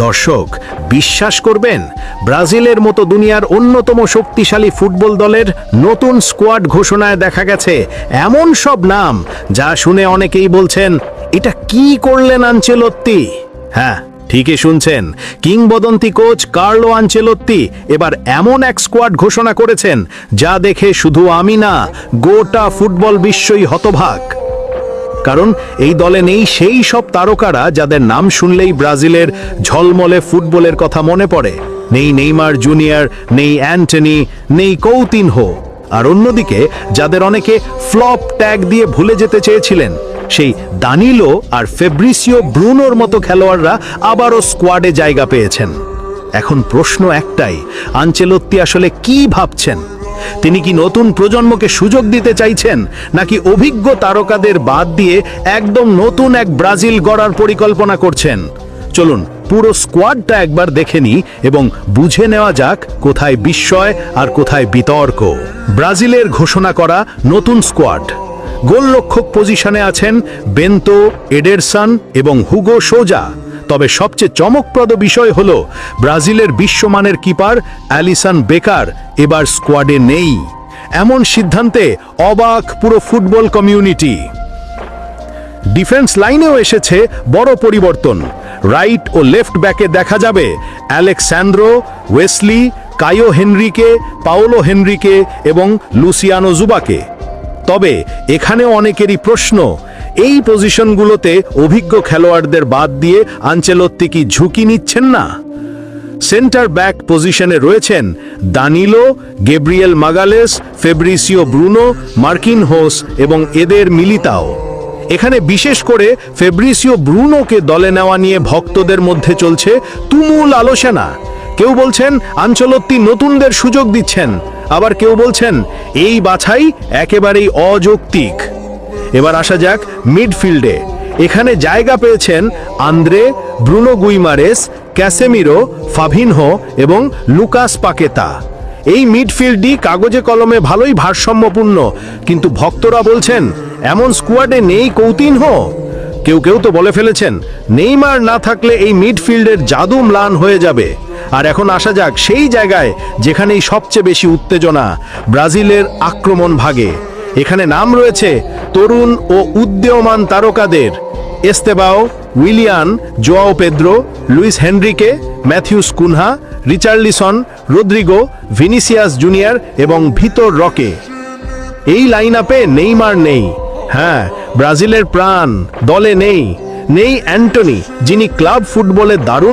দর্শক, বিশ্বাস করবেন, ব্রাজিলের মতো দুনিয়ার অন্যতম শক্তিশালী ফুটবল দলের নতুন স্কোয়াড ঘোষণায় দেখা গেছে এমন সব নাম যা শুনে অনেকেই বলছেন, এটা কি করলেন আনচেলত্তি? হ্যাঁ, ঠিকই শুনছেন, কিংবদন্তি কোচ কার্লো আনচেলত্তি এবার এমন এক স্কোয়াড ঘোষণা করেছেন যা দেখে শুধু আমি না, গোটা ফুটবল বিশ্বই হতবাক। কারণ এই দলে নেই সেই সব তারকারা যাদের নাম শুনলেই ব্রাজিলের ঝলমলে ফুটবলের কথা মনে পড়ে। নেই নেইমার জুনিয়র, নেই অ্যান্টনি, নেই কৌতিনহো। আর অন্যদিকে যাদের অনেকে ফ্লপ ট্যাগ দিয়ে ভুলে যেতে চেয়েছিলেন, সেই দানিলো আর ফেব্রিসিও ব্রুনোর মতো খেলোয়াড়রা আবারও স্কোয়াডে জায়গা পেয়েছেন। এখন প্রশ্ন একটাই, আনচেলত্তি আসলে কি ভাবছেন? তিনি কি নতুন প্রজন্মকে সুযোগ দিতে চাইছেন, নাকি অভিজ্ঞ তারকাদের বাদ দিয়ে একদম নতুন এক ব্রাজিল গড়ার পরিকল্পনা করছেন? চলুন পুরো স্কোয়াডটা একবার দেখে নিই এবং বুঝে নেওয়া যাক কোথায় বিস্ময় আর কোথায় বিতর্ক। ব্রাজিলের ঘোষণা করা নতুন স্কোয়াড। গোলরক্ষক পজিশনে আছেন বেন্তো, এডারসন এবং হুগো সোজা। তবে সবচেয়ে চমকপ্রদ বিষয় হলো ব্রাজিলের বিশ্বমানের কিপার অ্যালিসন বেকার এবার স্কোয়াডে নেই। এমন সিদ্ধান্তে অবাক পুরো ফুটবল কমিউনিটি। ডিফেন্স লাইনেও এসেছে বড় পরিবর্তন। রাইট ও লেফট ব্যাকে দেখা যাবে অ্যালেক্সান্দ্রো, ওয়েসলি, কায়ো হেনরিকে, পাওলো হেনরিকে এবং লুসিয়ানো জুবাকে। তবে এখানেও অনেকেরই প্রশ্ন, এই পজিশনগুলোতে অভিজ্ঞ খেলোয়াড়দের বাদ দিয়ে আনচেলত্তি কি ঝুঁকি নিচ্ছেন না? সেন্টার ব্যাক পজিশনে রয়েছেন Danilo, Gabriel Magalhães, Fabricio Bruno, Marquinhos এবং এদের মিলিতাও। এখানে বিশেষ করে ফেব্রিসিও ব্রুনোকে দলে নেওয়া নিয়ে ভক্তদের মধ্যে চলছে তুমুল আলোচনা। কেউ বলছেন আনচেলত্তি নতুনদের সুযোগ দিচ্ছেন, আবার কেউ বলছেন এই বাছাই একেবারেই অযৌক্তিক। এবার আসা যাক মিডফিল্ডে। এখানে জায়গা পেয়েছেন আন্দ্রে, ব্রুনো গুইমারেস, ক্যাসেমিরো, ফাভিনহো এবং লুকাস পাকেতা। এই মিডফিল্ডই কাগজে কলমে ভালোই ভারসাম্যপূর্ণ, কিন্তু ভক্তরা বলছেন এমন স্কোয়াডে নেই কৌতিনহো। কেউ কেউ তো বলে ফেলেছেন নেইমার না থাকলে এই মিডফিল্ডের জাদু ম্লান হয়ে যাবে। আর এখন আসা যাক সেই জায়গায় যেখানেই সবচেয়ে বেশি উত্তেজনা, ব্রাজিলের আক্রমণ ভাগে। এখানে নাম রয়েছে তরুণ ও উদীয়মান তারকাদের: Estevao, Willian, Joao Pedro, Luiz Henrique, Matheus Cunha, Richarlison, Rodrygo, Vinicius Junior এবং ভিতর রকে। এই লাইন আপে নেইমার নেই। হ্যাঁ, ব্রাজিলের প্রাণ দলে নেই। নেই অ্যান্টনি, যিনি ক্লাব ফুটবলে দারুণ